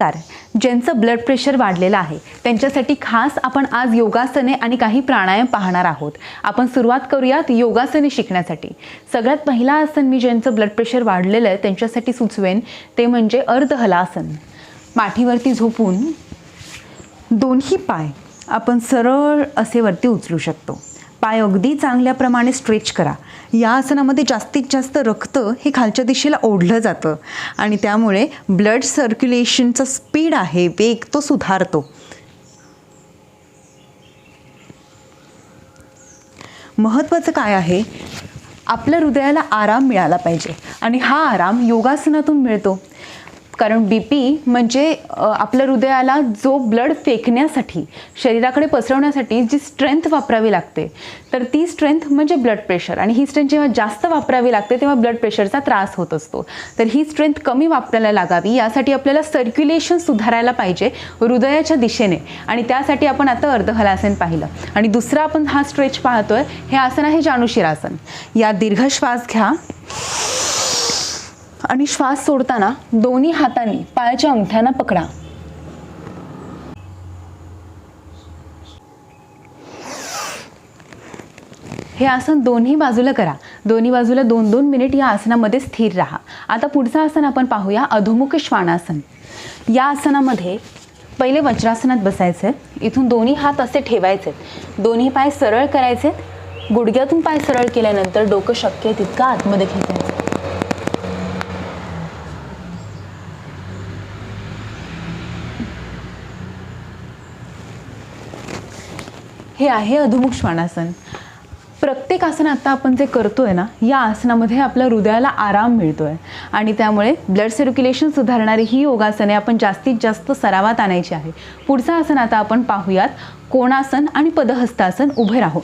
नमस्कार. ज्यांचं blood pressure वाढलेलं आहे त्यांच्यासाठी खास आपण आज योगासने आणि काही प्राणायाम पाहणार आहोत. आपण सुरुवात करूयात योगासने शिकण्यासाठी. सगळ्यात पहिला आसन मी ज्यांचं ब्लड प्रेशर वाढलेलं आहे त्यांच्यासाठी सुचवेन ते म्हणजे अर्धहलासन. माठीवरती झोपून दोन्ही पाय आपण सरळ असे वरती उचलू शकतो. पाय अगदी चांगल्याप्रमाणे स्ट्रेच करा. या आसनामध्ये जास्तीत जास्त रक्त हे खालच्या दिशेला ओढलं जातं आणि त्यामुळे ब्लड सर्क्युलेशनचा स्पीड आहे, वेग तो सुधारतो. महत्त्वाचं काय आहे, आपल्या हृदयाला आराम मिळाला पाहिजे आणि हा आराम योगासनातून मिळतो. कारण BP म्हणजे आपल्या हृदयाला जो ब्लड फेकण्यासाठी, शरीराकडे पसरवण्यासाठी जी स्ट्रेंथ वापरावी लागते, तर ती स्ट्रेंथ म्हणजे ब्लड प्रेशर. आणि ही स्ट्रेंथ जेव्हा जास्त वापरावी लागते तेव्हा ब्लड प्रेशरचा त्रास होत असतो. तर ही स्ट्रेंथ कमी वापरायला लागावी यासाठी आपल्याला सर्क्युलेशन सुधारायला पाहिजे हृदयाच्या दिशेने, आणि त्यासाठी आपण आता अर्धहलासन पाहिलं. आणि दुसरं आपण हा स्ट्रेच पाहतोय, हे आसन आहे जानुशिरासन. या दीर्घ श्वास घ्या आणि श्वास सोडताना दोन्ही हातांनी पायाच्या अंगठ्यांना पकडा. हे आसन दोन्ही बाजूला करा. दोन्ही बाजूला 2-2 मिनिट या आसनामध्ये स्थिर राहा. आता पुढचं आसन आपण पाहूया, अधोमुख श्वानासन. या आसनामध्ये पहिले वज्रासनात बसायचे. इथून दोन्ही हात असे ठेवायचे, दोन्ही पाय सरळ करायचे. गुडघ्यातून पाय सरळ केल्यानंतर डोकं शक्य तितकं आतमध्ये खेचायचं. हे आहे अधोमुख श्वानासन. प्रत्येक आसन आता आपण जे करतोय ना, या आसनामध्ये आपल्या हृदयाला आराम मिळतोय आणि त्यामुळे ब्लड सर्क्युलेशन सुधारणारी ही योगासने आपण जास्तीत जास्त सरावात आणायची आहे. पुढचं आसन आता आपण पाहूयात, कोणासन आणि पदहस्तासन. उभे राहू.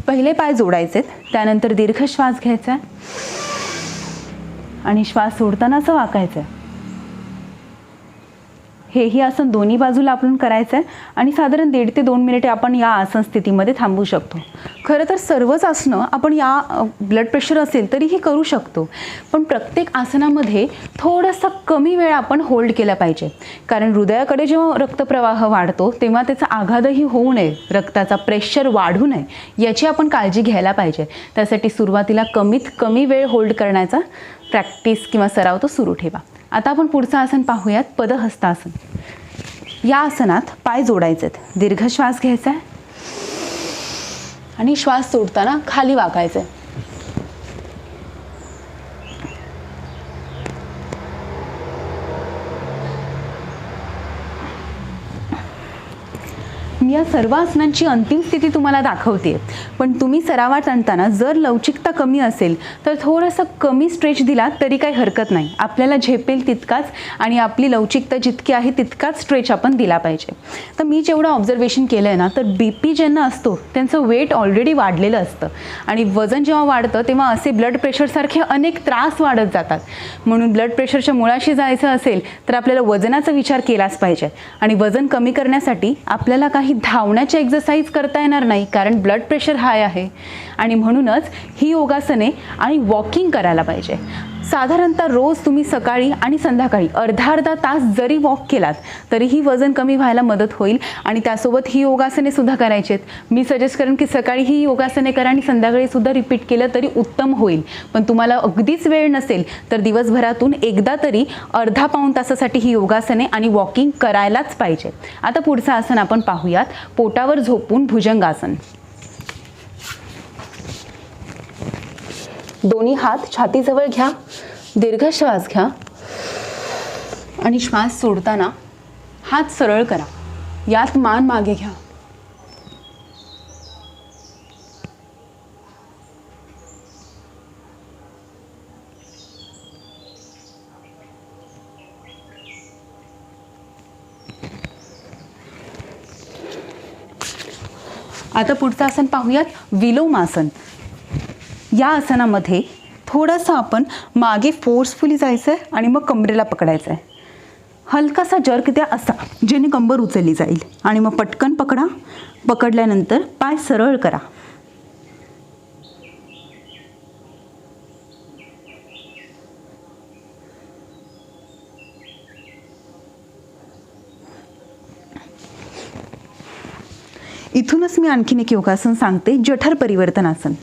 पहिले पाय जोडायचे, त्यानंतर दीर्घ श्वास घ्यायचा आणि श्वास सोडताना असं वाकायचं. हेही आसन दोन्ही बाजूला आपण करायचं आहे आणि साधारण 1.5 ते 2 मिनिटे आपण या आसन स्थितीमध्ये थांबू शकतो. खरं तर सर्वच आसनं आपण या ब्लड प्रेशर असेल तरीही करू शकतो, पण प्रत्येक आसनामध्ये थोडासा कमी वेळ आपण होल्ड केला पाहिजे. कारण हृदयाकडे जेव्हा रक्तप्रवाह वाढतो तेव्हा त्याचा आघातही होऊ नये, रक्ताचा प्रेशर वाढू नये याची आपण काळजी घ्यायला पाहिजे. त्यासाठी सुरुवातीला कमीत कमी वेळ होल्ड करण्याचा प्रॅक्टिस किंवा सराव तो सुरू ठेवा. आता आपण पुढचं आसन पाहूयात, पदहस्तासन. या आसनात पाय जोडायचेत, दीर्घ श्वास घ्यायचा आहे आणि श्वास सोडताना खाली वाकायचं आहे. मी या सर्व आसनांची अंतिम स्थिती तुम्हाला दाखवते, पण तुम्ही सरावात आणताना जर लवचिकता कमी असेल तर थोडंसं कमी स्ट्रेच दिला तरी काही हरकत नाही. आपल्याला झेपेल तितकाच आणि आपली लवचिकता जितकी आहे तितकाच स्ट्रेच आपण दिला पाहिजे. तर मी जेवढं ऑब्झर्वेशन केलं आहे ना, तर BP ज्यांना असतो त्यांचं वेट ऑलरेडी वाढलेलं असतं आणि वजन जेव्हा वाढतं तेव्हा असे ब्लड प्रेशरसारखे अनेक त्रास वाढत जातात. म्हणून ब्लड प्रेशरच्या मुळाशी जायचं असेल तर आपल्याला वजनाचा विचार केलाच पाहिजे. आणि वजन कमी करण्यासाठी आपल्याला काही धावण्याची एक्सरसाइज करता येणार नाही, कारण ब्लड प्रेशर हाय आहे. आणि म्हणूनच ही योगासने आणि वॉकिंग करायला पाहिजे. साधारणतः रोज तुम्ही सकाळी आणि संध्याकाळी अर्धा तास जरी वॉक केलात तरीही वजन कमी व्हायला मदत होईल. आणि त्यासोबत ही योगासने सुद्धा करायची आहेत. मी सजेस्ट करेन की सकाळी ही योगासने करा आणि संध्याकाळी सुद्धा रिपीट केलं तरी उत्तम होईल. पण तुम्हाला अगदीच वेळ नसेल तर दिवसभरातून एकदा तरी अर्धा-पाऊण तासासाठी ही योगासने आणि वॉकिंग करायलाच पाहिजे. आता पुढचं आसन आपण पाहूयात, पोटावर झोपून भुजंगासन. दोन्ही हात छातीजवळ घ्या, दीर्घ श्वास घ्या आणि श्वास सोडताना हात सरळ करा. यात मान मागे घ्या. आता पुढचं आसन पाहूयात, विलोमासन. या आसनामध्ये थोडंसं आपण मागे फोर्सफुली जायचं आहे आणि मग कमरेला पकडायचं आहे. हलकासा जर्क द्या असा, जेणे कंबर उचलली जाईल आणि मग पटकन पकडा. पकडल्यानंतर पाय सरळ करा. इथूनच मी आणखीन एक योगासन सांगते, जठर परिवर्तनासन.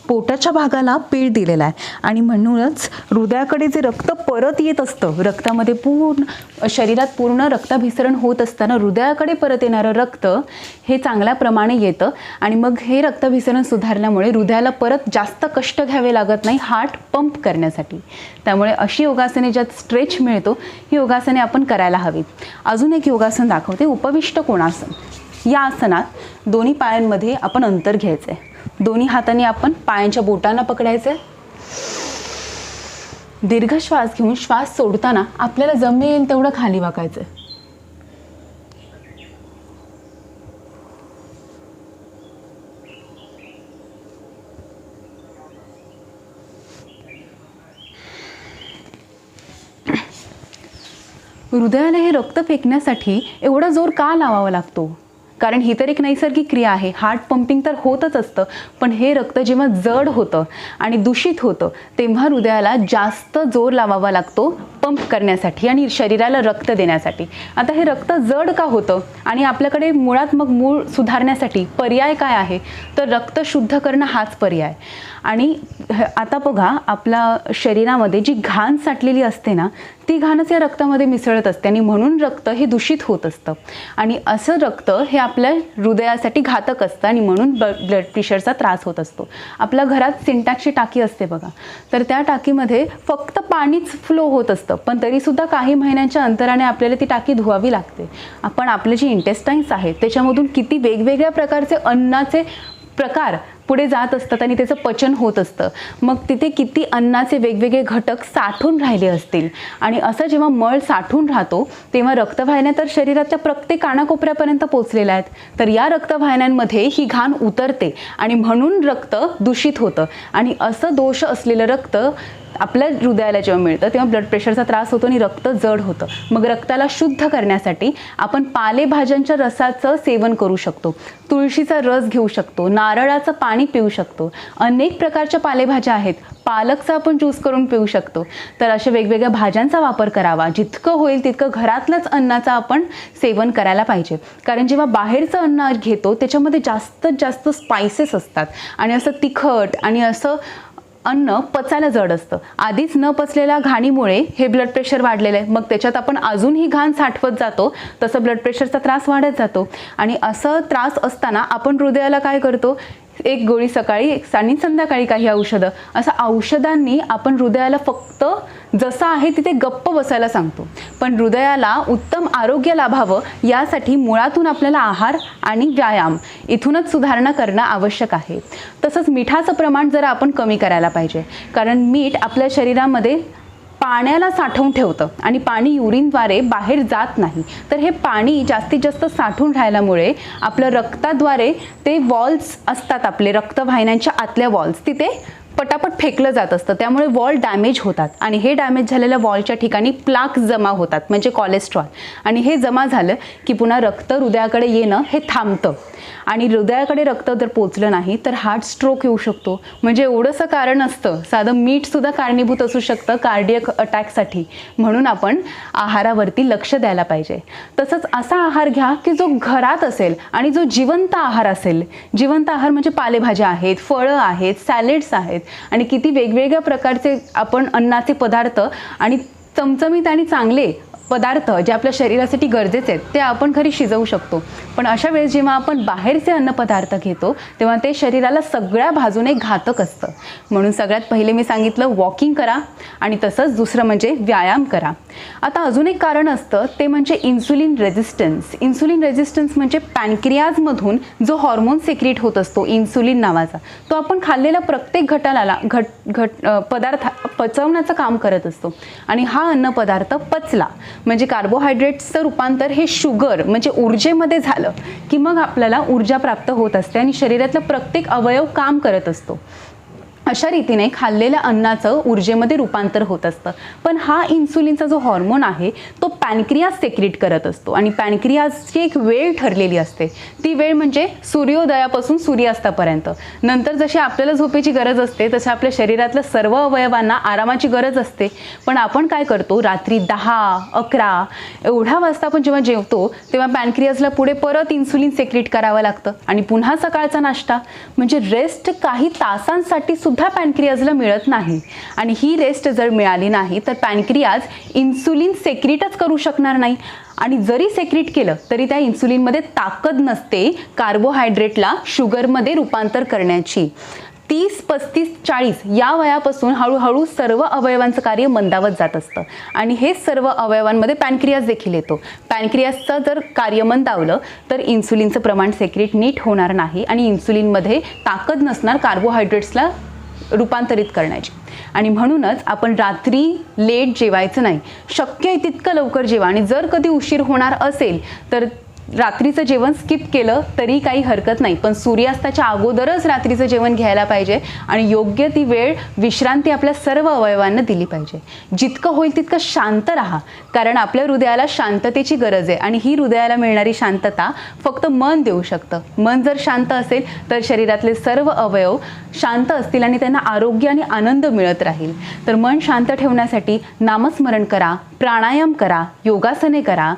पोटाच्या भागाला पीळ दिलेला आहे आणि म्हणूनच हृदयाकडे जे रक्त परत येत असतं, रक्तामध्ये पूर्ण शरीरात पूर्ण रक्ताभिसरण होत असताना हृदयाकडे परत येणारं रक्त हे चांगल्या प्रमाणे येतं आणि मग हे रक्ताभिसरण सुधारल्यामुळे हृदयाला परत जास्त कष्ट घ्यावे लागत नाही हार्ट पंप करण्यासाठी. त्यामुळे अशी योगासने ज्यात स्ट्रेच मिळतो ही योगासने आपण करायला हवीत. अजून एक योगासन दाखवते, उपविष्ट कोणासन. या आसनात दोन्ही पायांमध्ये आपण अंतर घ्यायचं आहे. दोन्ही हातांनी आपण पायांच्या बोटांना पकडायचं. दीर्घ श्वास घेऊन श्वास सोडताना आपल्याला जमेल तेवढं खाली वाकायचं. हृदयाला हे रक्त फेकण्यासाठी एवढा जोर का लावावा लागतो? कारण ही तर एक नैसर्गिक क्रिया आहे. हार्ट पंपिंग तर होतच असतं, पण हे रक्त जेव्हा जड होतं आणि दूषित होतं तेव्हा हृदयाला जास्त जोर लावावा लागतो पंप करण्यासाठी आणि शरीराला रक्त देण्यासाठी. आता हे रक्त जड का होतं आणि आपल्याकडे मुळात मग मूळ सुधारण्यासाठी पर्याय काय आहे? तर रक्त शुद्ध करणं हाच पर्याय. आणि आता बघा, आपल्या शरीरामध्ये जी घाण साठलेली असते ना, ती घाणच या रक्तामध्ये मिसळत असते आणि म्हणून रक्त हे दूषित होत असतं. आणि असं रक्त हे आपल्या हृदयासाठी घातक असतं आणि म्हणून ब्लड प्रेशरचा त्रास होत असतो. आपल्या घरात सिंटॅक्सची टाकी असते बघा, तर त्या टाकीमध्ये फक्त पाणीच फ्लो होत असतं, पण तरीसुद्धा काही महिन्यांच्या अंतराने आपल्याला ती टाकी धुवावी लागते. आपण आपले जे इंटेस्टाईन्स आहेत त्याच्यामधून किती वेगवेगळ्या प्रकारचे अन्नाचे प्रकार पुढे जात असतात आणि त्याचं पचन होत असतं. मग तिथे किती अन्नाचे वेगवेगळे घटक साठून राहिले असतील आणि असं जेव्हा मळ साठून राहतो तेव्हा रक्तवाहिन्या तर शरीराच्या प्रत्येक कानाकोपऱ्यापर्यंत पोचलेल्या आहेत. तर या रक्तवाहिन्यांमध्ये ही घाण उतरते आणि म्हणून रक्त दूषित होतं आणि असं दोष असलेलं रक्त आपल्या हृदयाला जेव्हा मिळतं तेव्हा ब्लड प्रेशरचा त्रास होतो आणि रक्त जड होतं. मग रक्ताला शुद्ध करण्यासाठी आपण पालेभाज्यांच्या रसाचं सेवन करू शकतो, तुळशीचा रस घेऊ शकतो, नारळाचं पाणी पिऊ शकतो. अनेक प्रकारच्या पालेभाज्या आहेत, पालकचा आपण ज्यूस करून पिऊ शकतो. तर अशा वेगवेगळ्या भाज्यांचा वापर करावा. जितकं होईल तितकं घरातलंच अन्नाचं आपण सेवन करायला पाहिजे. कारण जेव्हा बाहेरचं अन्न घेतो त्याच्यामध्ये जास्तीत जास्त स्पायसेस असतात आणि असं तिखट आणि असं अन्न पचायला जड असतं. आधीच न पचलेल्या घाणीमुळे हे ब्लड प्रेशर वाढलेलं आहे, मग त्याच्यात आपण अजून ही घाण साठवत जातो, तसं ब्लड प्रेशरचा त्रास वाढत जातो. आणि असं त्रास असताना आपण हृदयाला काय करतो, एक गोळी सकाळी आणि संध्याकाळी काही औषधं, असं औषधांनी आपण हृदयाला फक्त जसं आहे तिथे गप्प बसायला सांगतो. पण हृदयाला उत्तम आरोग्य लाभावं यासाठी मुळातून आपल्याला आहार आणि व्यायाम इथूनच सुधारणा करणं आवश्यक आहे. तसंच मिठाचं प्रमाण जरा आपण कमी करायला पाहिजे, कारण मीठ आपल्या शरीरामध्ये पाण्याला साठवून ठेवतं आणि पाणी युरिनद्वारे बाहेर जात नाही. तर हे पाणी जास्तीत जास्त साठून राहिल्यामुळे आपल्या रक्ताद्वारे ते वॉल्स असतात, आपले रक्तवाहिन्यांच्या आतल्या वॉल्स, तिथे पटापट फेकलं जात असतं. त्यामुळे वॉल डॅमेज होतात आणि हे डॅमेज झालेल्या वॉलच्या ठिकाणी प्लाक जमा होतात, म्हणजे कोलेस्ट्रॉल. आणि हे जमा झालं की पुन्हा रक्त हृदयाकडे येणं हे थांबतं आणि हृदयाकडे रक्त जर पोचलं नाही तर हार्ट स्ट्रोक येऊ शकतो. म्हणजे एवढंसं कारण असतं, साधं मीठसुद्धा कारणीभूत असू शकतं कार्डियक अटॅकसाठी. म्हणून आपण आहारावरती लक्ष द्यायला पाहिजे. तसंच असा आहार घ्या की जो घरात असेल आणि जो जिवंत आहार असेल. जिवंत आहार म्हणजे पालेभाज्या आहेत, फळं आहेत, सॅलेड्स आहेत आणि किती वेगवेगळ्या प्रकारचे आपण अन्नाचे पदार्थ आणि चमचमीत आणि चांगले पदार्थ जे आपल्या शरीरासाठी गरजेचे आहेत ते आपण घरी शिजवू शकतो. पण अशा वेळेस जेव्हा आपण बाहेरचे अन्नपदार्थ घेतो तेव्हा ते शरीराला सगळ्या बाजूने घातक असतं. म्हणून सगळ्यात पहिले मी सांगितलं वॉकिंग करा आणि तसंच दुसरं म्हणजे व्यायाम करा. आता अजून एक कारण असतं ते म्हणजे इन्सुलिन रेझिस्टन्स. इन्सुलिन रेझिस्टन्स म्हणजे पॅनक्रियाजमधून जो हॉर्मोन सिक्रीट होत असतो इन्सुलिन नावाचा, तो आपण खाल्लेल्या प्रत्येक पदार्थ पचवण्याचं काम करत असतो. आणि हा अन्नपदार्थ पचला म्हणजे कार्बोहायड्रेट्सचं रूपांतर हे शुगर म्हणजे ऊर्जेमध्ये झालं की मग आपल्याला ऊर्जा प्राप्त होत असते आणि शरीरातला प्रत्येक अवयव काम करत असतो. अशा रीतीने खाल्लेल्या अन्नाचं ऊर्जेमध्ये रूपांतर होत असतं. पण हा इन्सुलिनचा जो हॉर्मोन आहे तो पॅनक्रियाज सेक्रेट करत असतो आणि पॅनक्रियाजची एक वेळ ठरलेली असते. ती वेळ म्हणजे सूर्योदयापासून सूर्यास्तापर्यंत. नंतर जशी आपल्याला झोपेची गरज असते तसं आपल्या शरीरातल्या सर्व अवयवांना आरामाची गरज असते. पण आपण काय करतो, रात्री 10-11 एवढ्या वाजता आपण जेव्हा जेवतो तेव्हा पॅनक्रियाजला पुढे परत इन्सुलिन सेक्रेट करावं लागतं आणि पुन्हा सकाळचा नाश्ता म्हणजे रेस्ट काही तासांसाठी सुद्धा पॅनक्रियाजला मिळत नाही. आणि ही रेस्ट जर मिळाली नाही तर पॅनक्रियाज इन्सुलिन सेक्रेटच करू शकणार नाही. आणि जरी सेक्रेट केलं तरी त्या इन्सुलिनमध्ये ताकद नसते कार्बोहायड्रेटला शुगरमध्ये रूपांतर करण्याची. 30, 35, 40 या वयापासून हळूहळू सर्व अवयवांचं कार्य मंदावत जात असतं आणि हे सर्व अवयवांमध्ये पॅनक्रियाज देखील येतो. पॅनक्रियाजचं जर कार्य मंदावलं तर इन्सुलिनचं प्रमाण सेक्रेट नीट होणार नाही आणि इन्सुलिनमध्ये ताकद नसणार कार्बोहायड्रेट्सला रूपांतरित करण्याची. आणि म्हणूनच आपण रात्री लेट जेवायचं नाही, शक्य आहे तितकं लवकर जेवा. आणि जर कधी उशीर होणार असेल तर रात्रीचं जेवण स्किप केलं तरी काही हरकत नाही, पण सूर्यास्ताच्या अगोदरच रात्रीचं जेवण घ्यायला पाहिजे आणि योग्य ती वेळ विश्रांती आपल्या सर्व अवयवांना दिली पाहिजे. जितकं होईल तितकं शांत राहा, कारण आपल्या हृदयाला शांततेची गरज आहे आणि ही हृदयाला मिळणारी शांतता फक्त मन देऊ शकतं. मन जर शांत असेल तर शरीरातले सर्व अवयव शांत असतील आणि त्यांना आरोग्य आणि आनंद मिळत राहील. तर मन शांत ठेवण्यासाठी नामस्मरण करा, प्राणायाम करा, योगासने करा,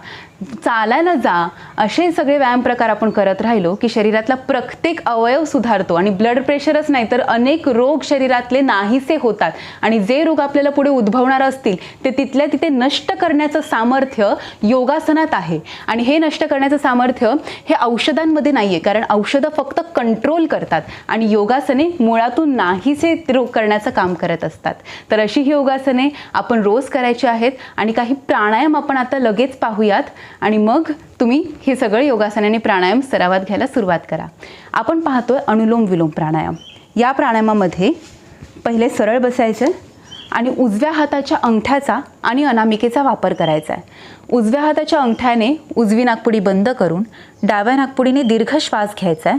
चालायला जा. असे सगळे व्यायाम प्रकार आपण करत राहिलो की शरीरातला प्रत्येक अवयव सुधारतो आणि ब्लड प्रेशरच नाही तर अनेक रोग शरीरातले नाहीसे होतात. आणि जे रोग आपल्याला पुढे उद्भवणार असतील ते तिथल्या तिथे नष्ट करण्याचं सामर्थ्य योगासनात आहे. आणि हे नष्ट करण्याचं सामर्थ्य हे औषधांमध्ये नाही आहे, कारण औषधं फक्त कंट्रोल करतात आणि योगासने मुळातून नाहीसे रोग करण्याचं काम करत असतात. तर अशी ही योगासने आपण रोज करायची आहेत आणि काही प्राणायाम आपण आता लगेच पाहूयात आणि मग तुम्ही हे सगळं योगासन आणि प्राणायाम सरावात घ्यायला सुरुवात करा. आपण पाहतोय अनुलोम विलोम प्राणायाम. या प्राणायामामध्ये पहिले सरळ बसायचं आणि उजव्या हाताच्या अंगठ्याचा आणि अनामिकेचा वापर करायचा आहे. उजव्या हाताच्या अंगठ्याने उजवी नाकपुडी बंद करून डाव्या नाकपुडीने दीर्घ श्वास घ्यायचा आहे.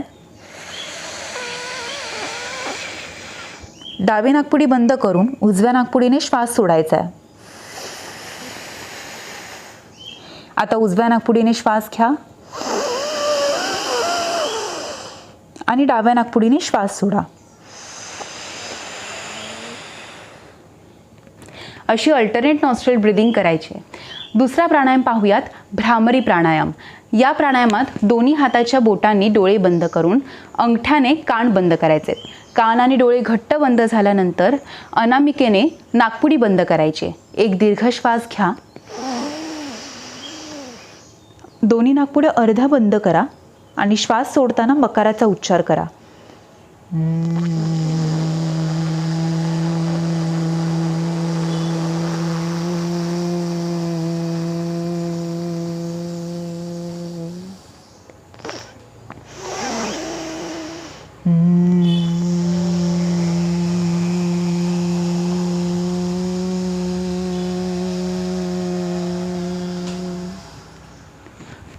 डावी नाकपुडी बंद करून उजव्या नाकपुडीने श्वास सोडायचा आहे. आता उजव्या नाकपुडीने श्वास घ्या आणि डाव्या नाकपुडीने श्वास सोडा. अशी अल्टरनेट नॉस्ट्रल ब्रीदिंग करायची. दुसरा प्राणायाम पाहूयात, भ्रामरी प्राणायाम. या प्राणायामात दोन्ही हाताच्या बोटांनी डोळे बंद करून अंगठ्याने कान बंद करायचे. कान आणि डोळे घट्ट बंद झाल्यानंतर अनामिकेने नाकपुडी बंद करायची. एक दीर्घ श्वास घ्या. दोन्ही नाकपुड्या अर्ध्या बंद करा आणि श्वास सोडताना मकाराचा उच्चार करा.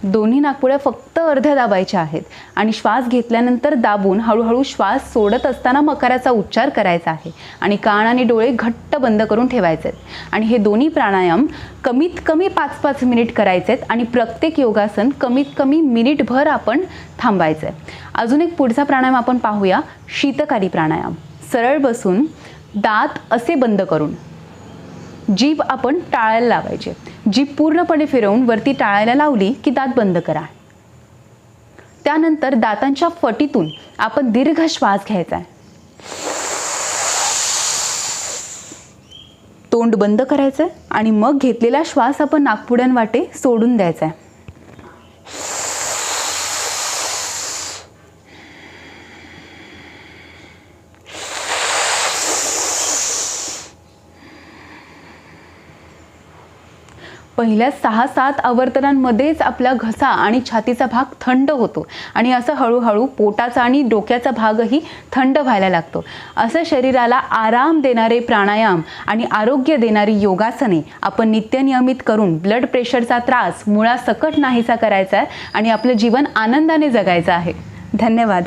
दोन्ही नाकपुड्या फक्त अर्ध्या दाबायच्या आहेत आणि श्वास घेतल्यानंतर दाबून हळूहळू श्वास सोडत असताना मकाराचा उच्चार करायचा आहे आणि कान आणि डोळे घट्ट बंद करून ठेवायचे आहेत. आणि हे दोन्ही प्राणायाम कमीत कमी 5-5 मिनिट करायचे आहेत आणि प्रत्येक योगासन कमीत कमी मिनिटभर आपण थांबायचं आहे. अजून एक पुढचा प्राणायाम आपण पाहूया, शीतकारी प्राणायाम. सरळ बसून दात असे बंद करून जीभ आपण टाळायला लावायची. जीभ पूर्णपणे फिरवून वरती टाळायला लावली की दात बंद करा. त्यानंतर दातांच्या फटीतून आपण दीर्घ श्वास घ्यायचा आहे. तोंड बंद करायचं आणि मग घेतलेला श्वास आपण नाकपुड्यांवाटे सोडून द्यायचा आहे. पहिल्या 6-7 आवर्तनांमध्येच आपला घसा आणि छातीचा भाग थंड होतो आणि असं हळूहळू पोटाचा आणि डोक्याचा भागही थंड व्हायला लागतो. असं शरीराला आराम देणारे प्राणायाम आणि आरोग्य देणारी योगासने आपण नित्यनियमित करून ब्लड प्रेशरचा त्रास मुळासकट नाहीसा करायचा आहे आणि आपलं जीवन आनंदाने जगायचं आहे. धन्यवाद.